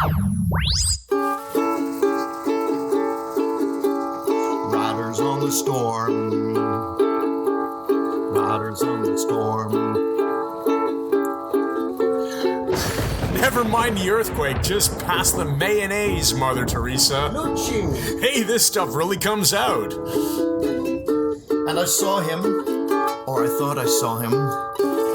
Riders on the storm. Riders on the storm. Never mind the earthquake, just pass the mayonnaise, Mother Teresa. Noochie. Hey, this stuff really comes out. And I saw him, or I thought I saw him,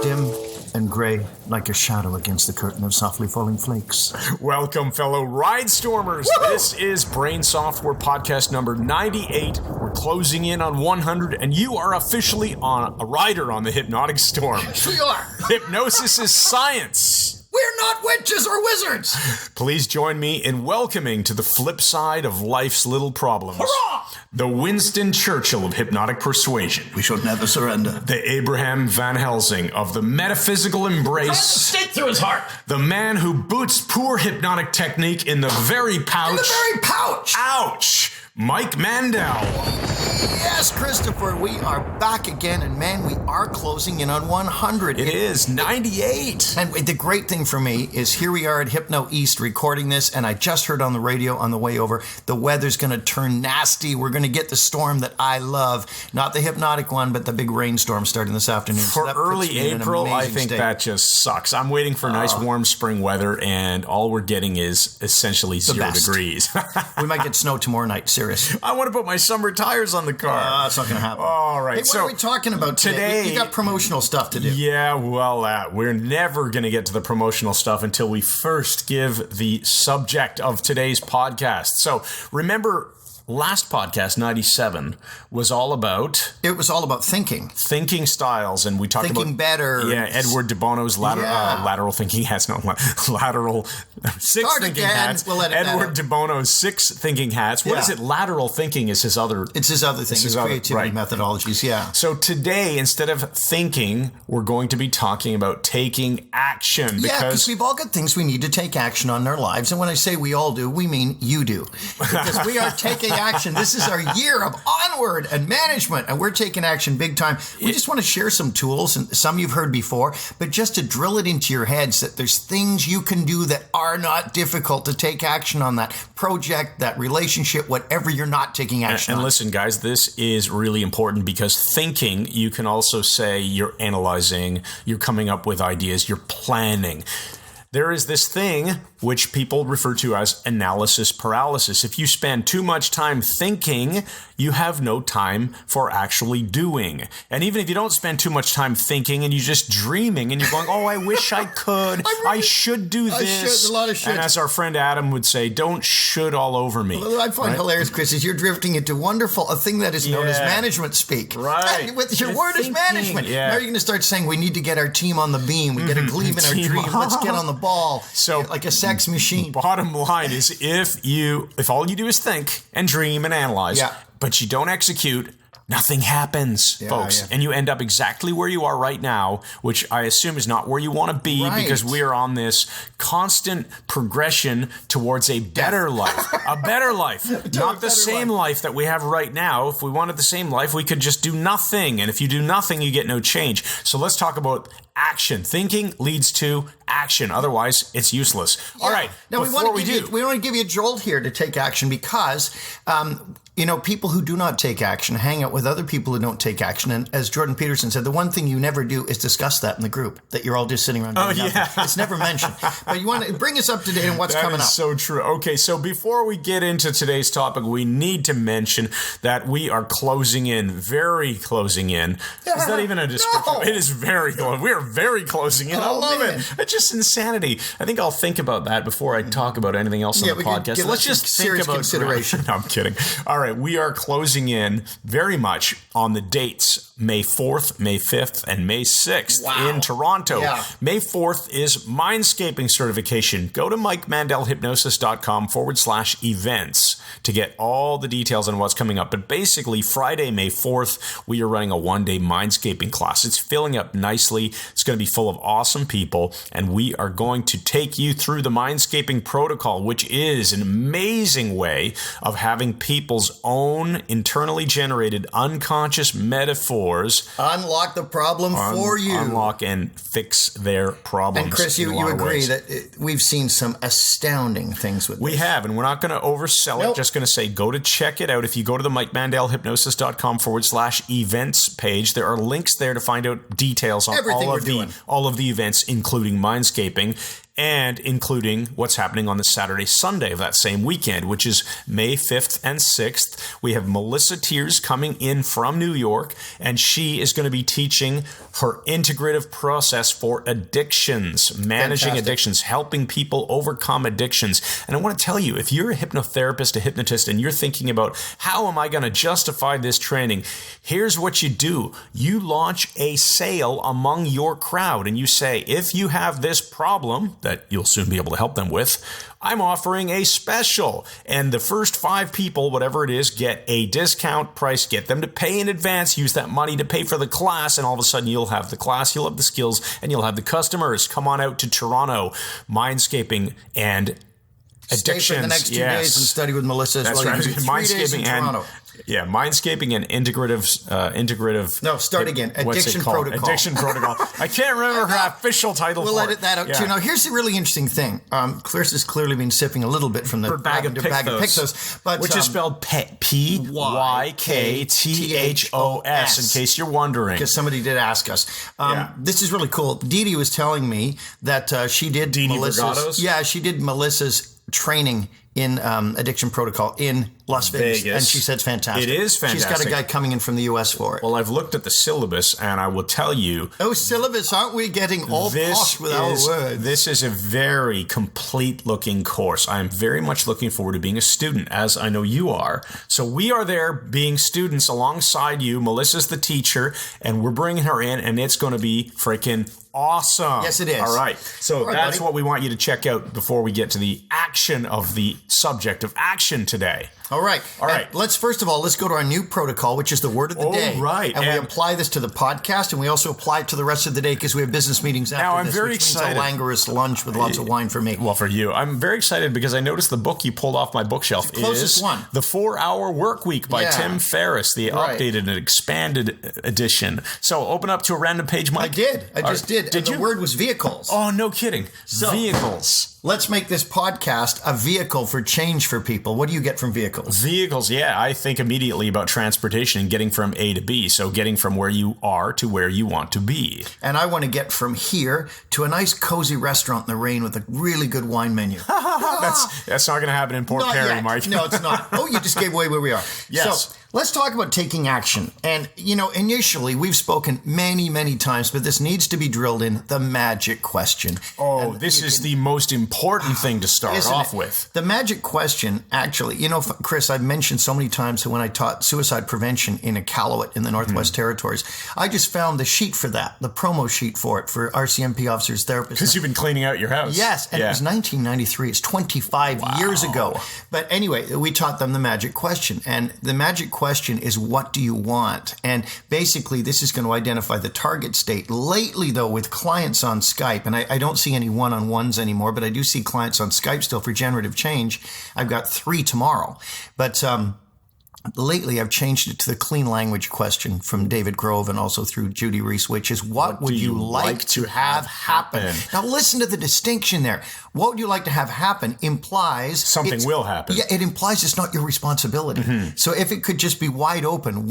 dim and gray, like a shadow against the curtain of softly falling flakes. Welcome, fellow Ride Stormers. Woo-hoo! This is Brain Software podcast number 98. We're closing in on 100, and you are officially on a rider on the Hypnotic Storm. Yes, we are. Hypnosis is science. We're not witches or wizards. Please join me in welcoming to the flip side of life's little problems. Hurrah! The Winston Churchill of hypnotic persuasion. We should never surrender. The Abraham Van Helsing of the metaphysical embrace. Stick through his heart. The man who boots poor hypnotic technique in the very pouch. In the very pouch. Ouch! Mike Mandel. Yes, Christopher, we are back again, and man, we are closing in on 100. It is 98. And the great thing for me is here we are at Hypno East recording this, and I just heard on the radio on the way over, the weather's going to turn nasty. We're going to get the storm that I love. Not the hypnotic one, but the big rainstorm starting this afternoon. For early April, I think that just sucks. I'm waiting for nice warm spring weather, and all we're getting is essentially 0 degrees. We might get snow tomorrow night, seriously. I want to put my summer tires on the car. That's not going to happen. All right. Hey, what are we talking about today? You got promotional stuff to do. Yeah, well, we're never going to get to the promotional stuff until we first give the subject of today's podcast. So remember, last podcast, 97, was all about... It was all about thinking. Thinking styles, and we talked thinking about... better. Yeah, Edward de Bono's lateral thinking hats. No, lateral... Six Start thinking again. hats. We'll edit Edward de Bono's 6 thinking hats. What is it? Lateral thinking is his other... It's his other thing. His creativity methodologies, yeah. So today, instead of thinking, we're going to be talking about taking action. Because we've all got things we need to take action on in our lives. And when I say we all do, we mean you do. Because we are taking action. This is our year of onward and management, and we're taking action big time. We just want to share some tools, and some you've heard before, but just to drill it into your heads that there's things you can do that are not difficult to take action on that project, that relationship, whatever you're not taking action on. And listen, guys, this is really important because thinking, you can also say you're analyzing, you're coming up with ideas, you're planning. There is this thing which people refer to as analysis paralysis. If you spend too much time thinking, you have no time for actually doing. And even if you don't spend too much time thinking and you're just dreaming and you're going, oh, I wish I could, I should do this. A lot of should. And as our friend Adam would say, don't should all over me. Well, I find hilarious, Chris, is you're drifting into a thing that is known as management speak. Right. With your word is management. Yeah. Now you're going to start saying we need to get our team on the beam. We get a gleam in our dream. Let's get on the ball. So like a sex machine. Bottom line is if all you do is think and dream and analyze, but you don't execute, nothing happens, folks. Yeah. And you end up exactly where you are right now, which I assume is not where you want to be because we are on this constant progression towards a better life. A better life. Not the same life that we have right now. If we wanted the same life, we could just do nothing. And if you do nothing, you get no change. So let's talk about action. Thinking leads to action. Otherwise, it's useless. All right. Now, we want to give you a jolt here to take action because... people who do not take action hang out with other people who don't take action. And as Jordan Peterson said, the one thing you never do is discuss that in the group, that you're all just sitting around doing nothing. It's never mentioned. But you want to bring us up to date on what's coming up. That is so true. Okay, so before we get into today's topic, we need to mention that we are very closing in. Is that even a description? No. It is very close. We are very closing in. I love it. It's just insanity. I think I'll think about that before I talk about anything else on the podcast. Let's just think about consideration. No, I'm kidding. All right. We are closing in very much on the dates May 4th, May 5th, and May 6th in Toronto. Yeah. May 4th is Mindscaping certification. Go to MikeMandelHypnosis.com/events to get all the details on what's coming up. But basically, Friday, May 4th, we are running a one-day Mindscaping class. It's filling up nicely. It's going to be full of awesome people, and we are going to take you through the Mindscaping protocol, which is an amazing way of having people's people's own internally generated unconscious metaphors. Unlock the problem for you. Unlock and fix their problems. And Chris, you agree that we've seen some astounding things with this. We have, and we're not going to oversell it. Just going to say go to check it out. If you go to the MikeMandelHypnosis.com/events page, there are links there to find out details on all of the events, including Mindscaping, and including what's happening on the Saturday, Sunday of that same weekend, which is May 5th and 6th. We have Melissa Tears coming in from New York, and she is going to be teaching her integrative process for addictions, managing addictions, helping people overcome addictions. And I want to tell you, if you're a hypnotherapist, a hypnotist, and you're thinking about how am I going to justify this training, here's what you do. You launch a sale among your crowd, and you say, if you have this problem that you'll soon be able to help them with, I'm offering a special. And the first 5 people, whatever it is, get a discount price. Get them to pay in advance. Use that money to pay for the class. And all of a sudden, you'll have the class, you'll have the skills, and you'll have the customers. Come on out to Toronto. Mindscaping and Addictions. Stay for the next 2 days and study with Melissa as well. Right. You do 3 days in Toronto. Mindscaping and integrative. No, start again. Addiction Protocol. Addiction Protocol. I can't remember her official title. We'll edit that out too. Now, here's the really interesting thing. Clarice has clearly been sipping a little bit from the bag of Pictos, which is spelled P-Y-K-T-H-O-S, in case you're wondering. Because somebody did ask us. This is really cool. Dee Dee was telling me that she did Melissa's training in Addiction Protocol in Las Vegas. And she said it's fantastic. It is fantastic. She's got a guy coming in from the U.S. for it. Well, I've looked at the syllabus, and I will tell you... Oh, syllabus, aren't we getting all posh with our words? This is a very complete-looking course. I am very much looking forward to being a student, as I know you are. So we are there being students alongside you. Melissa's the teacher, and we're bringing her in, and it's going to be freaking awesome. Yes, it is. All right. So that's what we want you to check out before we get to the action of the subject of action today. All right. Let's go to our new protocol, which is the word of the day. Right. And we apply this to the podcast, and we also apply it to the rest of the day because we have business meetings after I'm this, very which excited. means a languorous lunch with lots of wine for me. Well, for you. I'm very excited because I noticed the book you pulled off my bookshelf is one. The 4-Hour Workweek by Tim Ferriss, the updated and expanded edition. So open up to a random page, Mike. I did. I just did. Did you? The word was vehicles. Oh, no kidding. So, vehicles. Let's make this podcast a vehicle for change for people. What do you get from vehicles? Vehicles, I think immediately about transportation and getting from A to B. So getting from where you are to where you want to be. And I want to get from here to a nice cozy restaurant in the rain with a really good wine menu. That's not going to happen in Port Perry, Mike. No, it's not. Oh, you just gave away where we are. Yes. So let's talk about taking action. And, initially we've spoken many, many times, but this needs to be drilled in, the magic question. Oh, this is the most important thing to start off with. The magic question, actually, Chris, I've mentioned so many times that when I taught suicide prevention in Iqaluit in the Northwest Territories, I just found the sheet for that, the promo sheet for it, for RCMP officers, therapists. Because you've been cleaning out your house. Yes, and it was 1993. It's 25 years ago. But anyway, we taught them the magic question. And the magic question is, what do you want? And basically, this is going to identify the target state. Lately, though, with clients on Skype, and I don't see any one-on-ones anymore, but I do see clients on Skype still for generative change. I've got 3 tomorrow. But lately, I've changed it to the clean language question from David Grove and also through Judy Reese, which is, what would you like to have happen? Now, listen to the distinction there. What would you like to have happen implies something will happen. Yeah, it implies it's not your responsibility. So if it could just be wide open,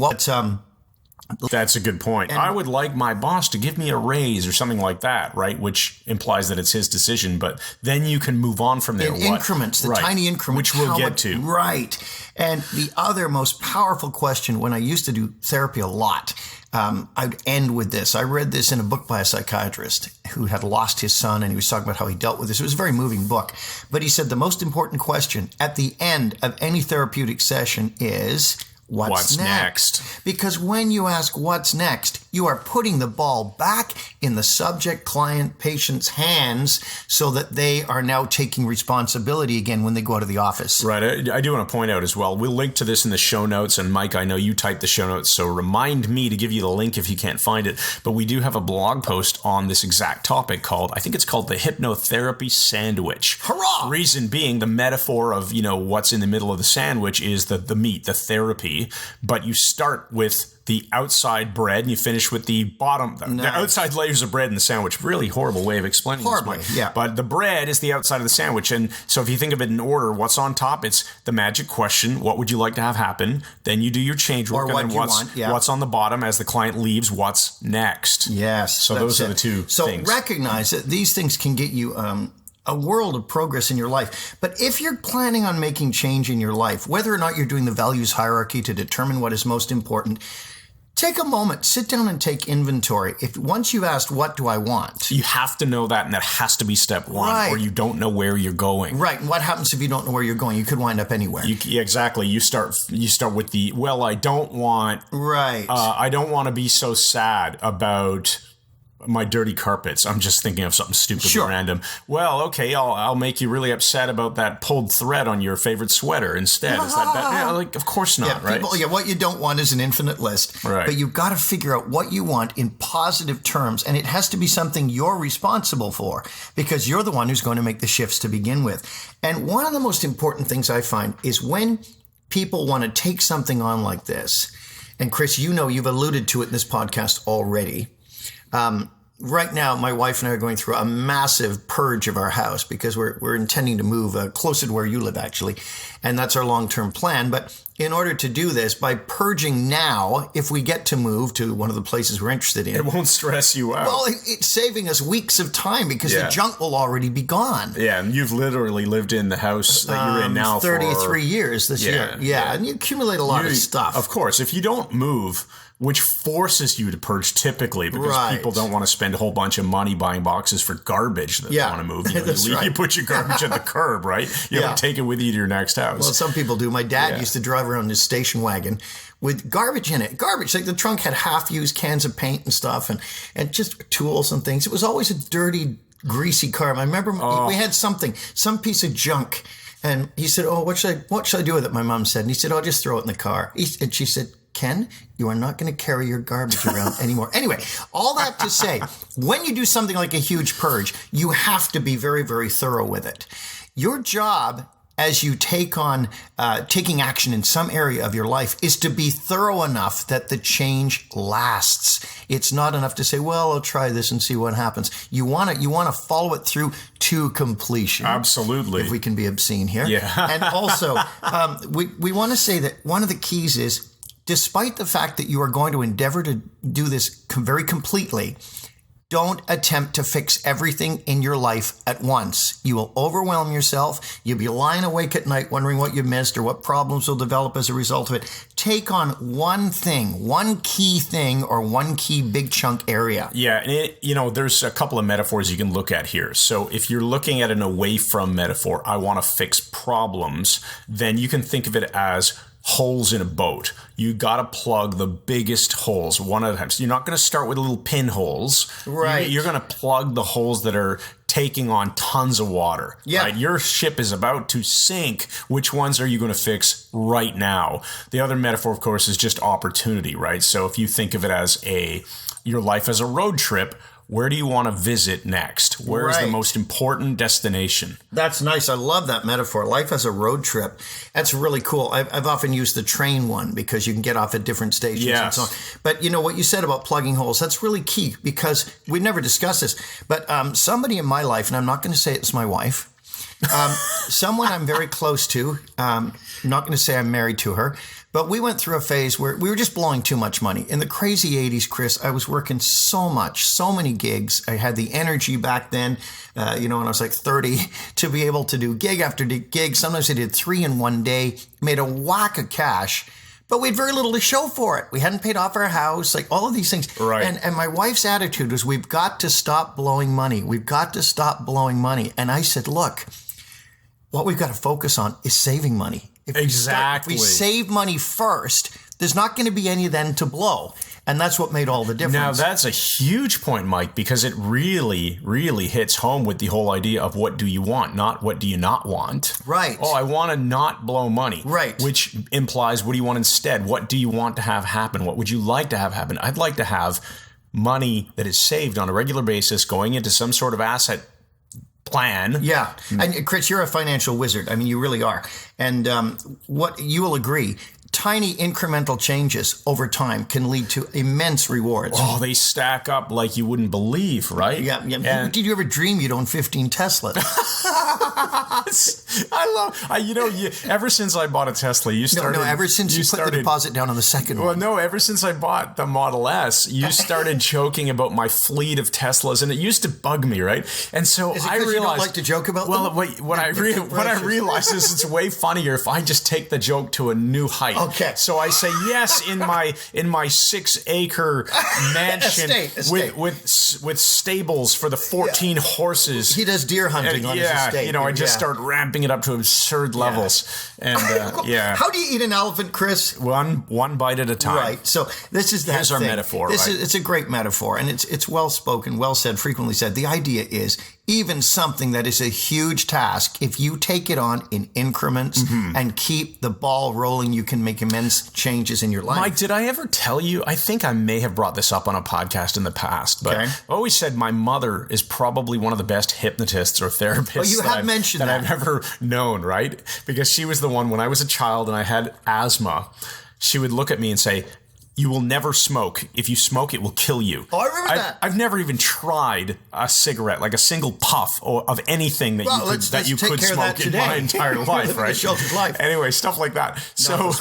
that's a good point. I would like my boss to give me a raise or something like that, right? Which implies that it's his decision, but then you can move on from there. In increments, the tiny increments. Which we'll get to. Right. And the other most powerful question, when I used to do therapy a lot, I'd end with this. I read this in a book by a psychiatrist who had lost his son, and he was talking about how he dealt with this. It was a very moving book. But he said the most important question at the end of any therapeutic session is, What's next? Because when you ask what's next, You are putting the ball back in the subject, client, patient's hands so that they are now taking responsibility again when they go out of the office. Right. I do want to point out as well, we'll link to this in the show notes. And Mike, I know you typed the show notes, so remind me to give you the link if you can't find it. But we do have a blog post on this exact topic I think it's called the hypnotherapy sandwich. Hurrah! Reason being, the metaphor of, what's in the middle of the sandwich is the meat, the therapy. But you start with the outside bread and you finish with the bottom, the outside layers of bread in the sandwich. Really horrible way of explaining this. Yeah. But the bread is the outside of the sandwich. And so if you think of it in order, what's on top? It's the magic question. What would you like to have happen? Then you do your change work. Or and then what's on the bottom as the client leaves? What's next? Yes. So those are the two things. So recognize that these things can get you a world of progress in your life. But if you're planning on making change in your life, whether or not you're doing the values hierarchy to determine what is most important, take a moment, sit down and take inventory. Once you've asked, what do I want? You have to know that, and that has to be step one, right. Or you don't know where you're going. Right. And what happens if you don't know where you're going? You could wind up anywhere. Exactly. You start with the, I don't want... Right. I don't want to be so sad about my dirty carpets. I'm just thinking of something stupid and random. Well, okay, I'll make you really upset about that pulled thread on your favorite sweater instead. Is that bad? Yeah, of course not, right? What you don't want is an infinite list. Right. But you've got to figure out what you want in positive terms, and it has to be something you're responsible for because you're the one who's going to make the shifts to begin with. And one of the most important things I find is when people want to take something on like this, and Chris, you've alluded to it in this podcast already. Right now, my wife and I are going through a massive purge of our house because we're intending to move closer to where you live, actually. And that's our long-term plan. But in order to do this, by purging now, if we get to move to one of the places we're interested in, it won't stress you out. Well, it's saving us weeks of time because the junk will already be gone. Yeah, and you've literally lived in the house that you're in now 33 years this year. Yeah, and you accumulate a lot of stuff. Of course, if you don't move, which forces you to purge typically because people don't want to spend a whole bunch of money buying boxes for garbage that they want to move. You put your garbage at the curb, right? You have to take it with you to your next house. Well, some people do. My dad used to drive around his station wagon with garbage in it. Garbage. Like the trunk had half-used cans of paint and stuff and just tools and things. It was always a dirty, greasy car. I remember we had some piece of junk. And he said, what should I do with it? My mom said. And he said, just throw it in the car. And she said, Ken, you are not going to carry your garbage around anymore. Anyway, all that to say, when you do something like a huge purge, you have to be very, very thorough with it. Your job as you take on taking action in some area of your life is to be thorough enough that the change lasts. It's not enough to say, well, I'll try this and see what happens. You want to follow it through to completion. Absolutely. If we can be obscene here. Yeah. And also, we want to say that one of the keys is, despite the fact that you are going to endeavor to do this very completely, don't attempt to fix everything in your life at once. You will overwhelm yourself. You'll be lying awake at night wondering what you missed or what problems will develop as a result of it. Take on one thing, one key thing, or one key big chunk area. Yeah, and there's a couple of metaphors you can look at here. So if you're looking at an away from metaphor, I want to fix problems, then you can think of it as holes in a boat. You got to plug the biggest holes one at a time. So you're not going to start with little pinholes. Right. You're going to plug the holes that are taking on tons of water. Yeah. Right? Your ship is about to sink. Which ones are you going to fix right now? The other metaphor, of course, is just opportunity, right? So if you think of it as your life as a road trip, where do you want to visit next? Where is the most important destination? That's nice. I love that metaphor. Life as a road trip. That's really cool. I've often used the train one because you can get off at different stations and so on. But what you said about plugging holes, that's really key because we've never discussed this. But somebody in my life, and I'm not going to say it's my wife, someone I'm very close to, I'm not going to say I'm married to her, but we went through a phase where we were just blowing too much money. In the crazy 80s, Chris, I was working so much, so many gigs. I had the energy back then, when I was like 30, to be able to do gig after gig. Sometimes I did 3 in one day, made a whack of cash, but we had very little to show for it. We hadn't paid off our house, like all of these things. Right. And my wife's attitude was, we've got to stop blowing money. We've got to stop blowing money. And I said, look, what we've got to focus on is saving money. If exactly. we save money first, there's not going to be any then to blow. And that's what made all the difference. Now, that's a huge point, Mike, because it really, really hits home with the whole idea of what do you want, not what do you not want. Right. Oh, I want to not blow money. Right. Which implies what do you want instead? What do you want to have happen? What would you like to have happen? I'd like to have money that is saved on a regular basis going into some sort of asset plan. Yeah. And Chris, you're a financial wizard. I mean, you really are. And what you will agree, tiny incremental changes over time can lead to immense rewards. Oh, they stack up like you wouldn't believe, right? Yeah. And did you ever dream you'd own 15 Teslas? Ever since I bought a Tesla, you started... No, ever since you put the deposit down on the second one. Well, no, ever since I bought the Model S, you started joking about my fleet of Teslas, and it used to bug me, right? And so Is it I realized... you don't like to joke about them? Well, what I realized is it's way funnier if I just take the joke to a new height. Okay. So I say yes in my 6-acre mansion estate. with stables for the 14 horses. He does deer hunting on his estate. I just start ramping it up to absurd levels. And How do you eat an elephant, Chris? One bite at a time. Right. So this is that Here's our thing. metaphor. It's a great metaphor, and it's well spoken, well said, frequently said. The idea is even something that is a huge task, if you take it on in increments and keep the ball rolling, you can make immense changes in your life. Mike, did I ever tell you? I think I may have brought this up on a podcast in the past, but I always said my mother is probably one of the best hypnotists or therapists that I've ever known, right? Because she was the one when I was a child and I had asthma, she would look at me and say, "You will never smoke. If you smoke, it will kill you." Oh, I remember that. I've never even tried a cigarette, like a single puff of anything that you could smoke in my entire life, right? Sheltered life. Anyway, stuff like that. So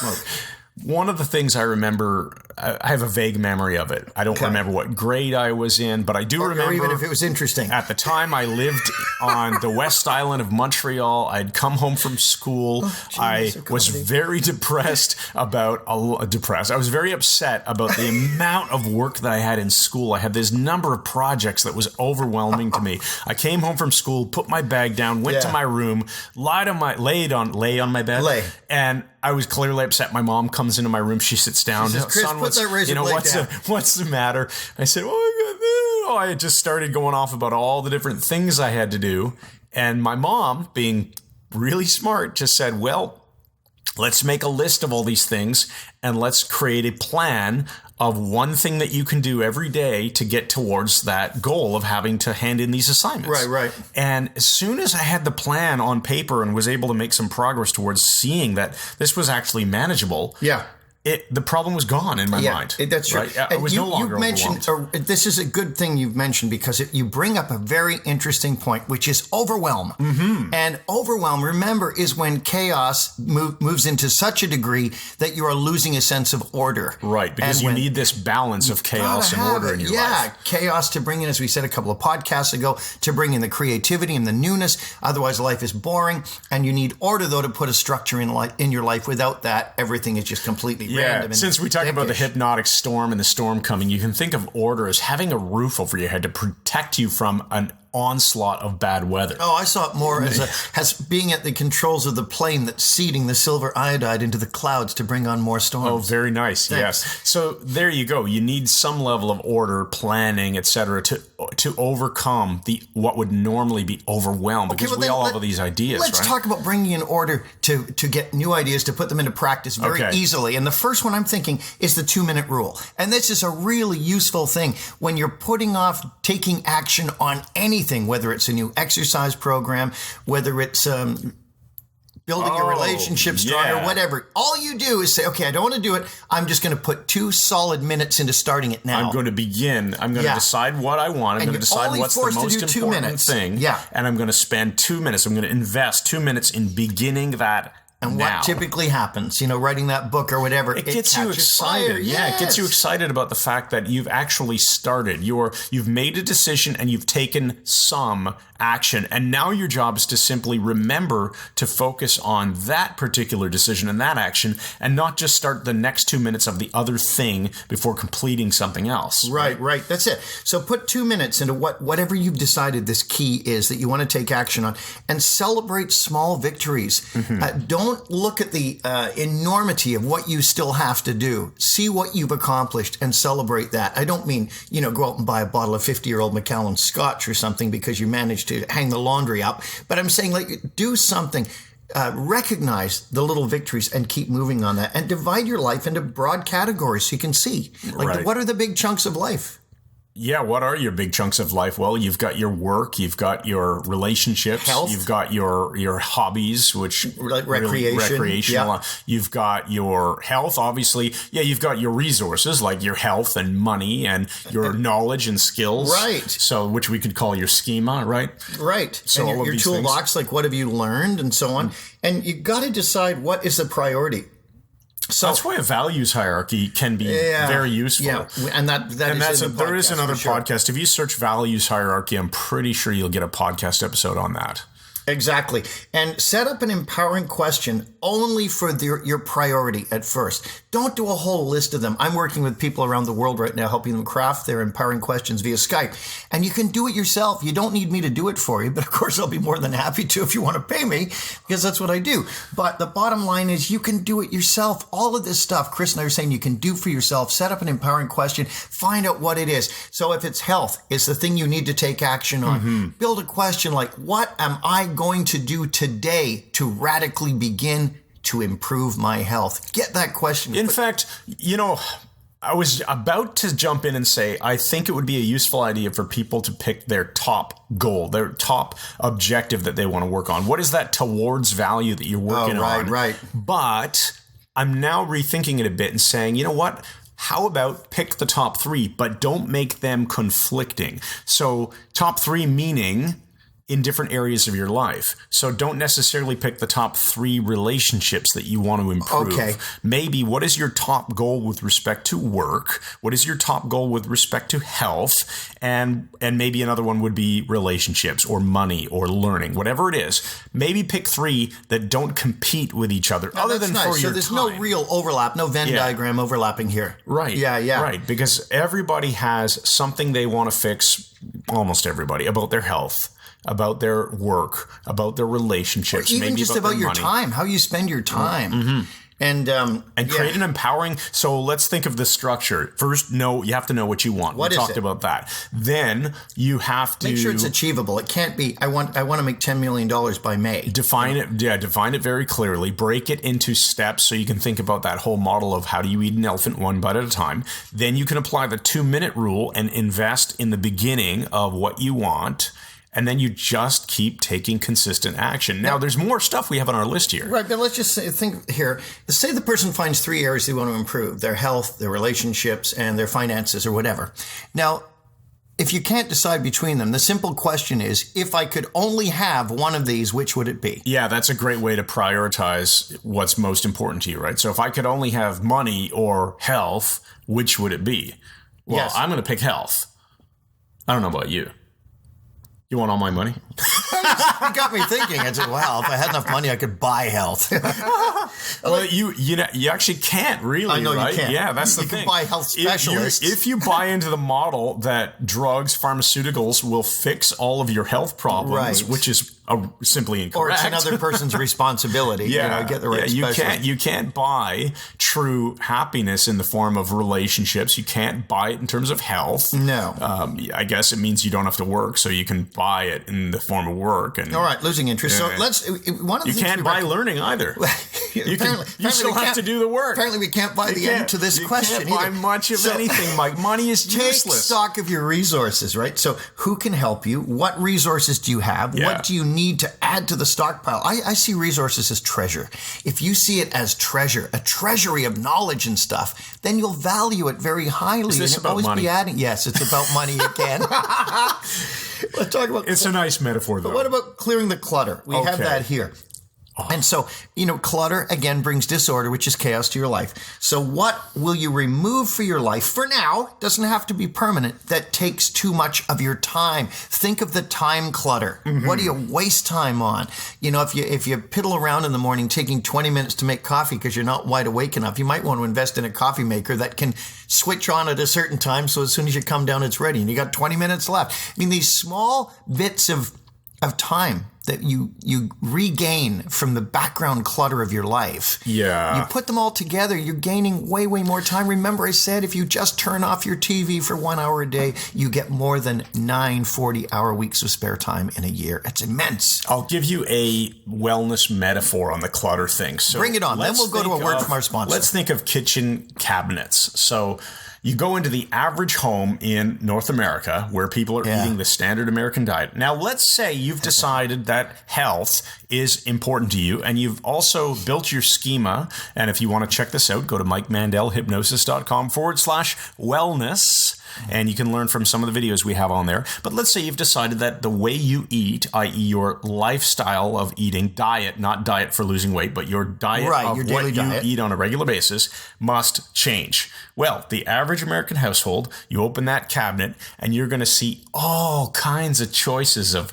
one of the things I remember, I have a vague memory of it. I don't remember what grade I was in, but I do remember. Or even if it was interesting. At the time, I lived on the West Island of Montreal. I'd come home from school. I was very depressed about I was very upset about the amount of work that I had in school. I had this number of projects that was overwhelming to me. I came home from school, put my bag down, went to my room, lay on my bed, and I was clearly upset. My mom comes into my room. She sits down. She says, "Chris, "Son, put that razor blade down." What's the matter?" I said, I had just started going off about all the different things I had to do. And my mom, being really smart, just said, "Well, let's make a list of all these things and let's create a plan of one thing that you can do every day to get towards that goal of having to hand in these assignments." Right. And as soon as I had the plan on paper and was able to make some progress towards seeing that this was actually manageable, the problem was gone in my mind. That's true. Right? I was no longer overwhelmed. This is a good thing you've mentioned because you bring up a very interesting point, which is overwhelm. And overwhelm, remember, is when chaos moves into such a degree that you are losing a sense of order. Right, because you need this balance of chaos and order in your life. Yeah, chaos to bring in, as we said a couple of podcasts ago, to bring in the creativity and the newness. Otherwise, life is boring. And you need order, though, to put a structure in your life. Without that, everything is just completely random. Since we talk about the hypnotic storm and the storm coming, you can think of order as having a roof over your head to protect you from an onslaught of bad weather. Oh, I saw it more as being at the controls of the plane that's seeding the silver iodide into the clouds to bring on more storms. Oh, very nice. Thanks. Yes. So there you go. You need some level of order, planning, etc., to overcome what would normally be overwhelmed, because we all have these ideas. Let's talk about bringing in order to get new ideas, to put them into practice very easily. And the first one I'm thinking is the 2-minute rule. And this is a really useful thing when you're putting off taking action on anything, whether it's a new exercise program, whether it's building a relationship stronger, whatever. All you do is say, okay, I don't want to do it. I'm just going to put 2 solid minutes into starting it now. I'm going to begin. I'm going to decide what I want. I'm going to decide what's the most important thing. Yeah. And I'm going to spend 2 minutes. I'm going to invest 2 minutes in beginning that. And what typically happens, writing that book or whatever, it gets you excited. Yeah, it gets you excited about the fact that you've actually started. You've made a decision and you've taken some action. And now your job is to simply remember to focus on that particular decision and that action, and not just start the next 2 minutes of the other thing before completing something else. Right. That's it. So put 2 minutes into whatever you've decided this key is that you want to take action on, and celebrate small victories. Don't don't look at the enormity of what you still have to do. See what you've accomplished and celebrate that. I don't mean, go out and buy a bottle of 50-year-old Macallan Scotch or something because you managed to hang the laundry up. But I'm saying, do something. Recognize the little victories and keep moving on that, and divide your life into broad categories so you can see, what are the big chunks of life? Yeah, what are your big chunks of life? Well, you've got your work, you've got your relationships, health. You've got your hobbies, which recreational. Yeah. You've got your health, obviously. Yeah, you've got your resources like your health and money and your knowledge and skills. Right. So, which we could call your schema, right? Right. So and your toolbox, things. What have you learned and so on. And you got to decide what is the priority. So that's why a values hierarchy can be very useful. Yeah, and there is another podcast. If you search values hierarchy, I'm pretty sure you'll get a podcast episode on that. Exactly. And set up an empowering question only for your priority at first. Don't do a whole list of them. I'm working with people around the world right now, helping them craft their empowering questions via Skype. And you can do it yourself. You don't need me to do it for you. But of course, I'll be more than happy to if you want to pay me, because that's what I do. But the bottom line is you can do it yourself. All of this stuff Chris and I are saying you can do for yourself. Set up an empowering question. Find out what it is. So if it's health, it's the thing you need to take action on. Mm-hmm. Build a question like, what am I going to do today to radically begin to improve my health? Get that question. In fact, I was about to jump in and say, I think it would be a useful idea for people to pick their top goal, their top objective that they want to work on. What is that towards value that you're working on? Right. But I'm now rethinking it a bit and saying, you know what? How about pick the top 3, but don't make them conflicting. So top 3 meaning in different areas of your life. So don't necessarily pick the top 3 relationships that you want to improve. Okay. Maybe what is your top goal with respect to work? What is your top goal with respect to health? And maybe another one would be relationships or money or learning, whatever it is. Maybe pick 3 that don't compete with each other. No, other than nice. For your there's time. No real overlap, no Venn diagram overlapping here. Right. Yeah. Right. Because everybody has something they want to fix, almost everybody, about their health, about their work, about their relationships, or even maybe just about your money. Time, how you spend your time. Mm-hmm. And create an empowering. So let's think of the structure. First, you have to know what you want. We talked about that. Then you have to make sure it's achievable. It can't be, I want to make $10 million by May. Define it. Yeah. Define it very clearly. Break it into steps so you can think about that whole model of how do you eat an elephant one bite at a time. Then you can apply the 2-minute rule and invest in the beginning of what you want. And then you just keep taking consistent action. Now, there's more stuff we have on our list here. Right, but let's just think here. Say the person finds 3 areas they want to improve: their health, their relationships, and their finances or whatever. Now, if you can't decide between them, the simple question is, if I could only have one of these, which would it be? Yeah, that's a great way to prioritize what's most important to you, right? So if I could only have money or health, which would it be? Well, yes. I'm going to pick health. I don't know about you. You want all my money? You got me thinking. I said, wow, if I had enough money, I could buy health. Well, you actually can't really, I know right? You can't. Yeah, that's the thing. You can buy health specialists. If you buy into the model that drugs, pharmaceuticals will fix all of your health problems, right. Which is simply incorrect. Or it's another person's responsibility. Yeah, get the right specialist. You can't buy true happiness in the form of relationships. You can't buy it in terms of health. No. I guess it means you don't have to work, so you can buy it in the form of work. And all right, losing interest. So let's. One of the you can't buy learning either. You still have to do the work. Apparently, we can't buy the answer to this question. You can't buy much of anything, Mike. Money is useless. Take stock of your resources, right? So, who can help you? What resources do you have? Yeah. What do you need to add to the stockpile? I see resources as treasure. If you see it as treasure, a treasury of knowledge and stuff, then you'll value it very highly. Is this and about always money? Be adding. Yes, it's about money again. Let's talk about. It's a nice metaphor, though. But what about clearing the clutter? We have that here. And so, clutter, again, brings disorder, which is chaos to your life. So what will you remove for your life for now? Doesn't have to be permanent. That takes too much of your time. Think of the time clutter. Mm-hmm. What do you waste time on? If you piddle around in the morning taking 20 minutes to make coffee because you're not wide awake enough, you might want to invest in a coffee maker that can switch on at a certain time so as soon as you come down, it's ready. And you got 20 minutes left. I mean, these small bits of time that you regain from the background clutter of your life. Yeah. You put them all together, you're gaining way, way more time. Remember I said if you just turn off your TV for 1 hour a day, you get more than 9 40-hour weeks of spare time in a year. It's immense. I'll give you a wellness metaphor on the clutter thing. So bring it on. Then we'll go to a word from our sponsor. Let's think of kitchen cabinets. So you go into the average home in North America where people are eating the standard American diet. Now, let's say you've decided that health is important to you and you've also built your schema. And if you want to check this out, go to MikeMandelHypnosis.com/wellness. And you can learn from some of the videos we have on there. But let's say you've decided that the way you eat, i.e. your lifestyle of eating, diet, not diet for losing weight, but your diet of your what diet. you eat on a regular basis must change. Well, the average American household, you open that cabinet and you're going to see all kinds of choices of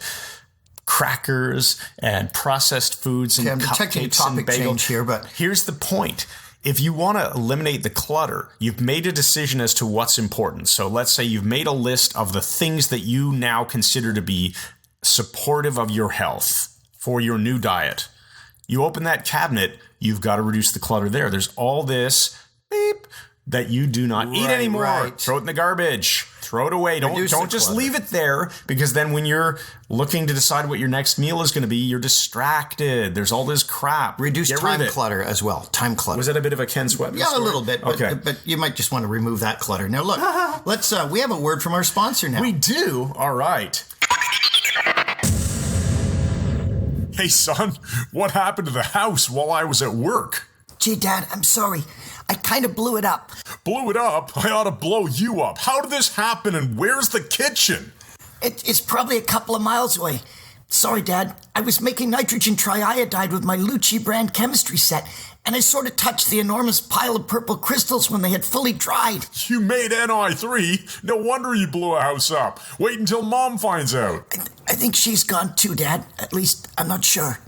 crackers and processed foods and cupcakes and bagels. Change here, but here's the point. If you want to eliminate the clutter, you've made a decision as to what's important. So let's say you've made a list of the things that you now consider to be supportive of your health for your new diet. You open that cabinet, you've got to reduce the clutter there. There's all this that you do not eat anymore. Right. Throw it in the garbage. Throw it away. Don't just leave it there, because then when you're looking to decide what your next meal is going to be, you're distracted. There's all this crap. Reduce time clutter as well. Time clutter. Was that a bit of a Ken Sweat? Yeah, a little bit. But you might just want to remove that clutter. Now look, let's. We have a word from our sponsor now. We do. All right. Hey, son, what happened to the house while I was at work? Gee, Dad, I'm sorry. I kind of blew it up. Blew it up? I ought to blow you up. How did this happen, and where's the kitchen? It's probably a couple of miles away. Sorry, Dad. I was making nitrogen triiodide with my Lucci brand chemistry set, and I sort of touched the enormous pile of purple crystals when they had fully dried. You made Ni3? No wonder you blew a house up. Wait until Mom finds out. I think she's gone too, Dad. At least, I'm not sure.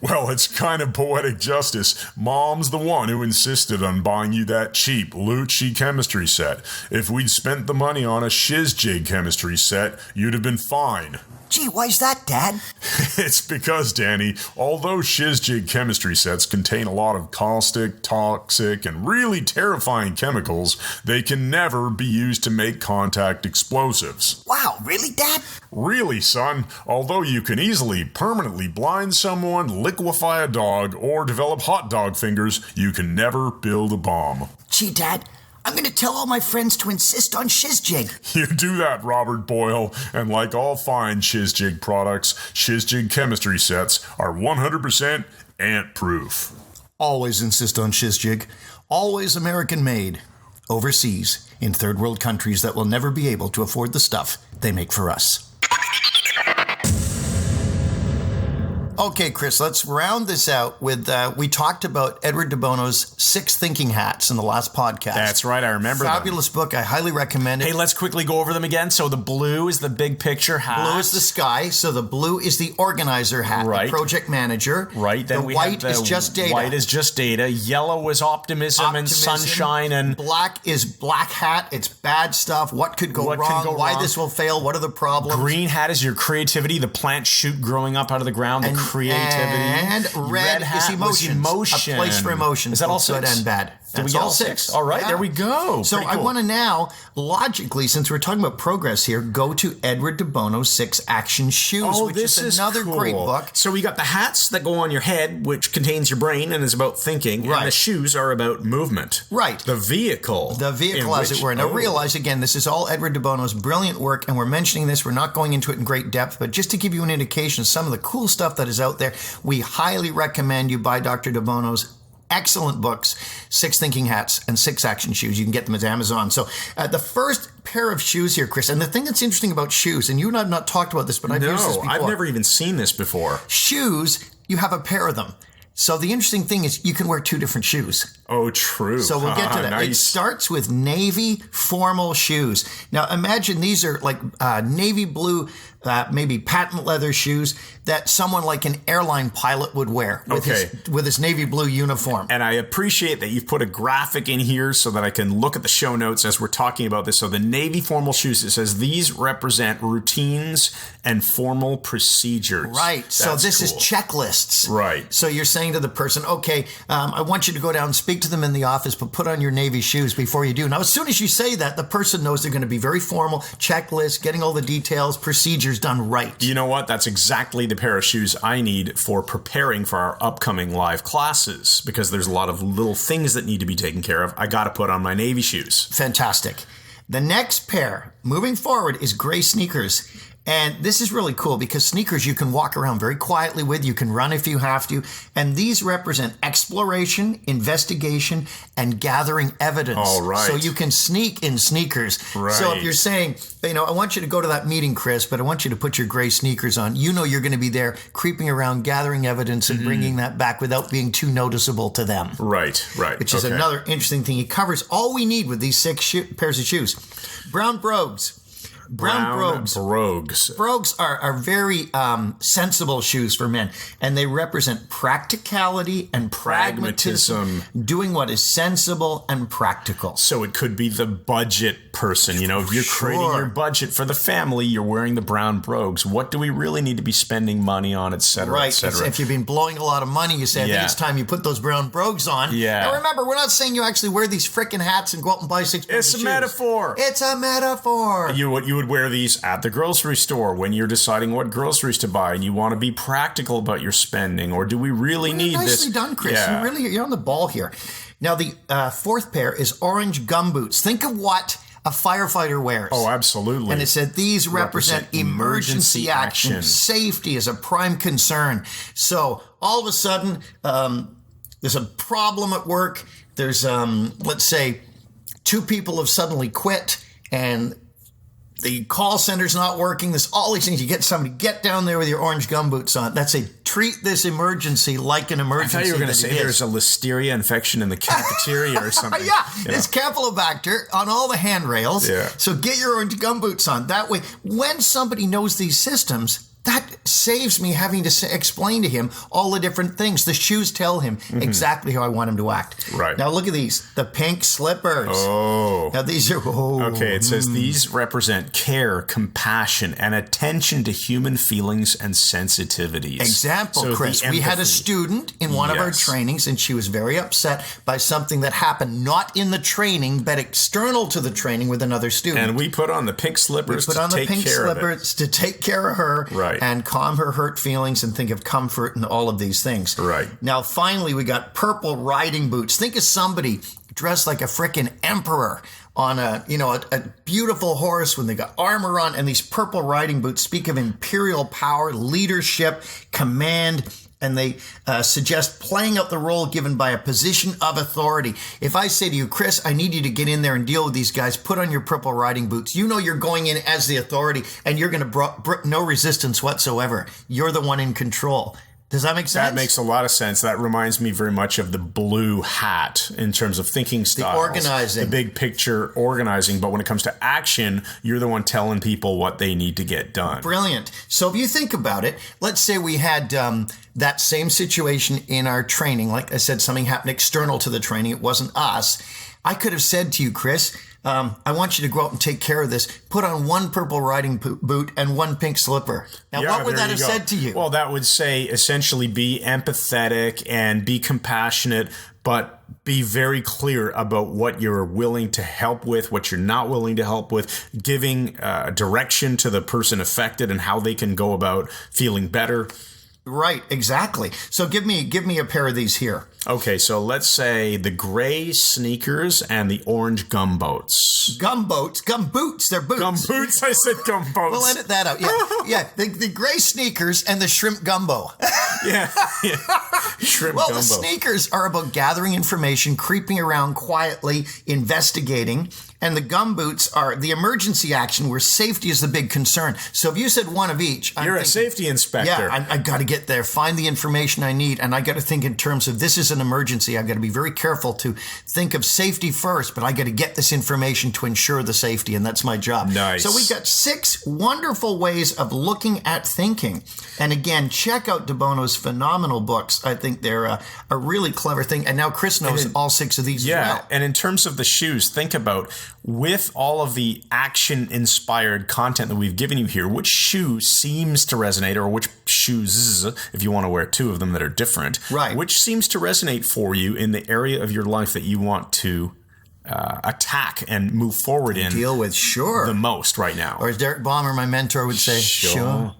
Well, it's kind of poetic justice. Mom's the one who insisted on buying you that cheap Lucci chemistry set. If we'd spent the money on a Shizjig chemistry set, you'd have been fine. Gee, why's that, Dad? It's because, Danny, although Shizjig chemistry sets contain a lot of caustic, toxic, and really terrifying chemicals, they can never be used to make contact explosives. Wow, really, Dad? Really, son. Although you can easily permanently blind someone, liquefy a dog, or develop hot dog fingers, you can never build a bomb. Gee, Dad, I'm going to tell all my friends to insist on Shizjig. You do that, Robert Boyle. And like all fine Shizjig products, Shizjig chemistry sets are 100% ant-proof. Always insist on Shizjig. Always American-made. Overseas, in third world countries that will never be able to afford the stuff they make for us. Okay, Chris, let's round this out with, we talked about Edward de Bono's 6 Thinking Hats in the last podcast. That's right, I remember that. Fabulous book, I highly recommend it. Hey, let's quickly go over them again. So the blue is the big picture hat. Blue is the sky, so the blue is the organizer hat, the project manager. Right, then the white is just data. White is just data. Yellow is optimism and sunshine. And black is black hat, it's bad stuff, what could go wrong, why this will fail, what are the problems. Green hat is your creativity, the plant shoot growing up out of the ground, the creativity. And red is emotion. A place for emotions. Is that all 6? Good and bad. That's all 6. All right, there we go. So I want to now, logically, since we're talking about progress here, go to Edward de Bono's 6 Action Shoes, which is another great book. So we got the hats that go on your head, which contains your brain and is about thinking. Right. And the shoes are about movement. Right. The vehicle. The vehicle, as it were. Now realize, again, this is all Edward de Bono's brilliant work, and we're mentioning this. We're not going into it in great depth, but just to give you an indication of some of the cool stuff that is out there, we highly recommend you buy Dr. de Bono's excellent books, 6 Thinking Hats and 6 Action Shoes. You can get them at Amazon. So the first pair of shoes here, Chris, and the thing that's interesting about shoes, and you and I have not talked about this, but I've used this before. I've never even seen this before. Shoes, you have a pair of them. So the interesting thing is you can wear 2 different shoes. Oh, true. So we'll get to that. Nice. It starts with navy formal shoes. Now imagine these are like navy blue maybe patent leather shoes that someone like an airline pilot would wear with his navy blue uniform. And I appreciate that you've put a graphic in here so that I can look at the show notes as we're talking about this. So the navy formal shoes, it says these represent routines and formal procedures. Right. That's so this cool. is checklists. Right. So you're saying to the person, okay, I want you to go down and speak to them in the office, but put on your navy shoes before you do. Now, as soon as you say that, the person knows they're going to be very formal, checklists, getting all the details, procedures done right. You know what? That's exactly the pair of shoes I need for preparing for our upcoming live classes, because there's a lot of little things that need to be taken care of. I got to put on my navy shoes. Fantastic. The next pair, moving forward, is gray sneakers. And this is really cool because sneakers you can walk around very quietly with. You can run if you have to. And these represent exploration, investigation, and gathering evidence. All right. So you can sneak in sneakers. Right. So if you're saying, I want you to go to that meeting, Chris, but I want you to put your gray sneakers on. You know you're going to be there creeping around, gathering evidence, and bringing that back without being too noticeable to them. Right. Which is another interesting thing. He covers all we need with these 6 pairs of shoes. Brown brogues. Brown brogues. Brogues are very sensible shoes for men, and they represent practicality and pragmatism, doing what is sensible and practical. So it could be the budget person. If you're creating your budget for the family, you're wearing the brown brogues. What do we really need to be spending money on, et cetera, right. et cetera? If you've been blowing a lot of money, you say, I think it's time you put those brown brogues on. Yeah. Now remember, we're not saying you actually wear these frickin' hats and go out and buy 6 pairs of shoes. It's a metaphor. It's a metaphor. You would wear these at the grocery store when you're deciding what groceries to buy and you want to be practical about your spending, or do we really need this? Nicely done, Chris. Yeah. You're on the ball here. Now, the 4th pair is orange gumboots. Think of what a firefighter wears. Oh, absolutely. And it said these represent emergency action. Safety is a prime concern. So all of a sudden, there's a problem at work. There's, let's say, 2 people have suddenly quit and the call center's not working. There's all these things. You get somebody, get down there with your orange gumboots on. That's treat this emergency like an emergency. I thought you were going to say there's a listeria infection in the cafeteria or something. It's Campylobacter on all the handrails. Yeah. So get your orange gumboots on. That way, when somebody knows these systems, that saves me having to explain to him all the different things. The shoes tell him exactly how I want him to act. Right. Now look at these. The pink slippers. Oh. Now these are... Okay, it says these represent care, compassion, and attention to human feelings and sensitivities. Example, So Chris. We had a student in one of our trainings, and she was very upset by something that happened not in the training, but external to the training with another student. And we put on the pink slippers to take care of her. Right. And calm her hurt feelings and think of comfort and all of these things. Right. Now, finally, we got purple riding boots. Think of somebody dressed like a frickin' emperor on a beautiful horse when they got armor on, and these purple riding boots speak of imperial power, leadership, command, and they suggest playing out the role given by a position of authority. If I say to you, Chris, I need you to get in there and deal with these guys, put on your purple riding boots. You know you're going in as the authority, and you're going to no resistance whatsoever. You're the one in control. Does that make sense? That makes a lot of sense. That reminds me very much of the blue hat in terms of thinking styles. The organizing. The big picture organizing. But when it comes to action, you're the one telling people what they need to get done. Brilliant. So if you think about it, let's say we had that same situation in our training. Like I said, something happened external to the training. It wasn't us. I could have said to you, Chris, I want you to go out and take care of this. Put on 1 purple riding boot and 1 pink slipper. Now, what would that have said to you? Well, that would say essentially be empathetic and be compassionate, but be very clear about what you're willing to help with, what you're not willing to help with, giving direction to the person affected and how they can go about feeling better. Right, exactly. So give me a pair of these here. Okay, so let's say the gray sneakers and the orange gumboots. Gumboots? They're boots. Gumboots? I said gumboots. We'll edit that out. Yeah. The gray sneakers and the shrimp gumbo. Yeah. Shrimp gumbo. The sneakers are about gathering information, creeping around quietly, investigating. And the gumboots are the emergency action where safety is the big concern. So if you said one of each, you're a safety inspector. Yeah, I got to get there, find the information I need, and I got to think in terms of this is an emergency. I got to be very careful to think of safety first, but I got to get this information to ensure the safety, and that's my job. Nice. So we got 6 wonderful ways of looking at thinking. And again, check out DeBono's phenomenal books. I think they're a really clever thing. And now Chris knows all 6 of these as well. And in terms of the shoes, think about, with all of the action-inspired content that we've given you here, which shoe seems to resonate, or which shoes, if you want to wear 2 of them that are different, right, which seems to resonate for you in the area of your life that you want to attack and move forward in. Deal with, sure. The most right now. Or as Derek Balmer, my mentor, would say, sure.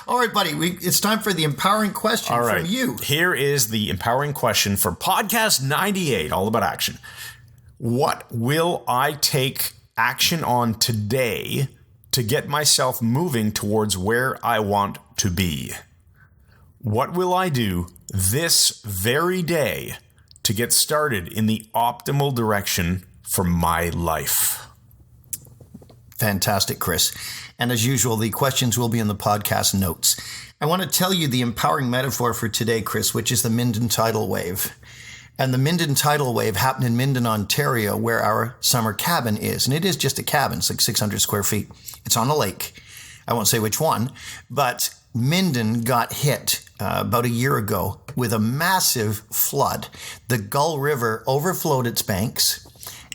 All right, buddy, it's time for the empowering question from you. Here is the empowering question for podcast 98, all about action. What will I take action on today to get myself moving towards where I want to be? What will I do this very day to get started in the optimal direction for my life? Fantastic, Chris. And as usual, the questions will be in the podcast notes. I want to tell you the empowering metaphor for today, Chris, which is the Minden tidal wave. And the Minden tidal wave happened in Minden, Ontario, where our summer cabin is. And it is just a cabin. It's like 600 square feet. It's on a lake. I won't say which one, but Minden got hit about a year ago with a massive flood. The Gull River overflowed its banks,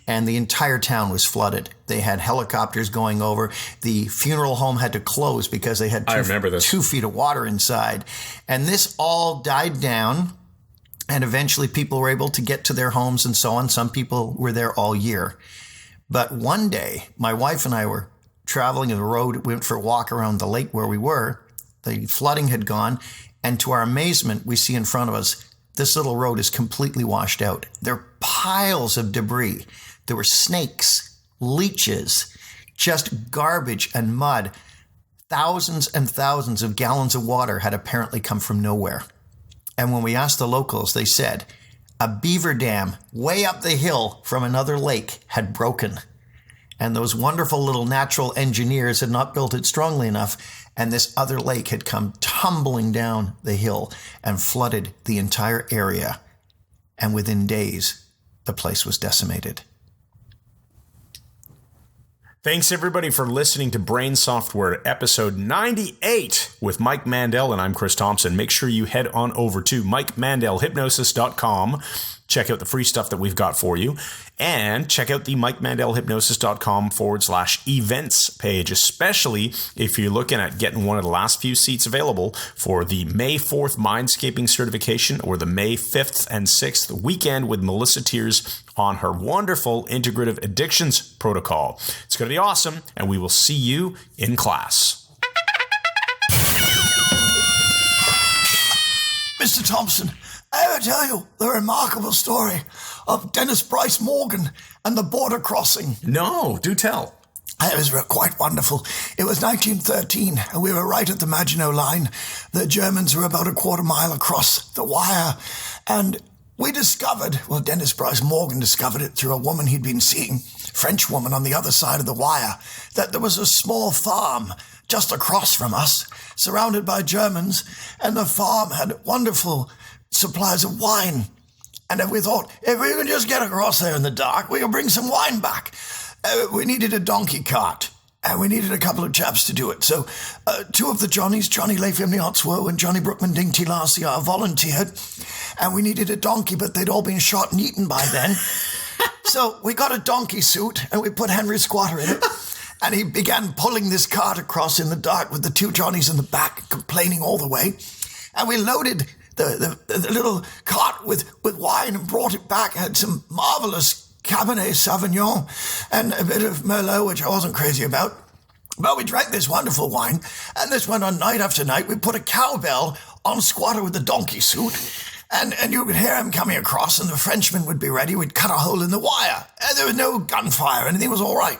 and the entire town was flooded. They had helicopters going over. The funeral home had to close because they had 2 feet of water inside. And this all died down, and eventually people were able to get to their homes and so on. Some people were there all year. But one day, my wife and I were traveling in the road. We went for a walk around the lake where we were. The flooding had gone, and to our amazement, we see in front of us, this little road is completely washed out. There are piles of debris. There were snakes, leeches, just garbage and mud. Thousands and thousands of gallons of water had apparently come from nowhere. And when we asked the locals, they said a beaver dam way up the hill from another lake had broken. And those wonderful little natural engineers had not built it strongly enough, and this other lake had come tumbling down the hill and flooded the entire area. And within days, the place was decimated. Thanks, everybody, for listening to Brain Software episode 98 with Mike Mandel, and I'm Chris Thompson. Make sure you head on over to MikeMandelHypnosis.com. Check out the free stuff that we've got for you. And check out the MikeMandelHypnosis.com/events page, especially if you're looking at getting one of the last few seats available for the May 4th Mindscaping certification or the May 5th and 6th weekend with Melissa Tears on her wonderful integrative addictions protocol. It's going to be awesome, and we will see you in class. Mr. Thompson, I ever tell you the remarkable story of Dennis Bryce Morgan and the border crossing? No, do tell. It was quite wonderful. It was 1913, and we were right at the Maginot Line. The Germans were about a quarter mile across the wire, and we discovered, well, Dennis Bryce Morgan discovered it through a woman he'd been seeing, French woman on the other side of the wire, that there was a small farm just across from us, surrounded by Germans, and the farm had wonderful supplies of wine. And we thought, if we can just get across there in the dark, we can bring some wine back. We needed a donkey cart, and we needed a couple of chaps to do it. So 2 of the Johnnies, Johnny Lafayette and Johnny Brookman Dinty Larcier, volunteered, and we needed a donkey, but they'd all been shot and eaten by then. So we got a donkey suit, and we put Henry Squatter in it, and he began pulling this cart across in the dark with the 2 Johnnies in the back, complaining all the way. And we loaded the little cart with wine and brought it back. It had some marvelous Cabernet Sauvignon and a bit of Merlot, which I wasn't crazy about. But we drank this wonderful wine, and this went on night after night. We put a cowbell on Squatter with the donkey suit, and you could hear him coming across, and the Frenchman would be ready. We'd cut a hole in the wire, and there was no gunfire. Anything was all right.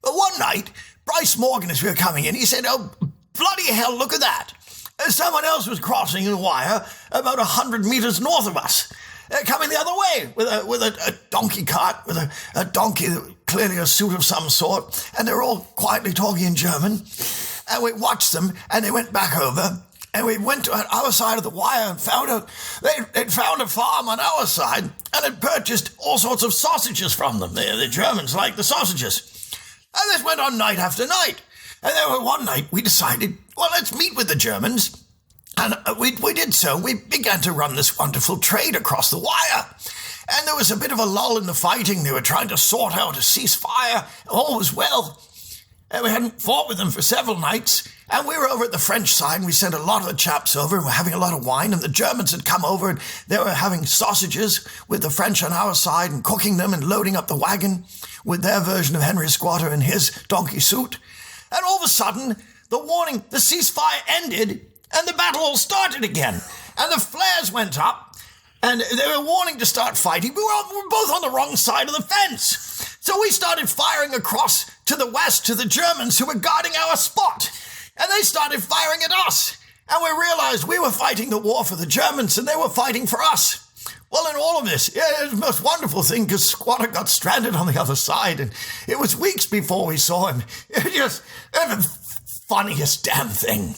But one night, Bryce Morgan, as we were coming in, he said, "Oh, bloody hell, look at that. Someone else was crossing the wire about 100 meters north of us." coming the other way with a donkey cart, with a donkey, clearly a suit of some sort, and they were all quietly talking in German. And we watched them, and they went back over, and we went to our side of the wire and they'd found a farm on our side and had purchased all sorts of sausages from them. The Germans like the sausages. And this went on night after night. And then one night we decided, well, let's meet with the Germans. And we did so. We began to run this wonderful trade across the wire. And there was a bit of a lull in the fighting. They were trying to sort out a ceasefire. All was well. And we hadn't fought with them for several nights. And we were over at the French side, and we sent a lot of the chaps over, and we're having a lot of wine, and the Germans had come over, and they were having sausages with the French on our side, and cooking them and loading up the wagon with their version of Henry Squatter in his donkey suit. And all of a sudden, the ceasefire ended, and the battle all started again. And the flares went up, and they were warning to start fighting. We were both on the wrong side of the fence. So we started firing across to the west to the Germans who were guarding our spot. And they started firing at us. And we realized we were fighting the war for the Germans and they were fighting for us. Well, in all of this, it was the most wonderful thing because Squatter got stranded on the other side and it was weeks before we saw him. It was just the funniest damn thing.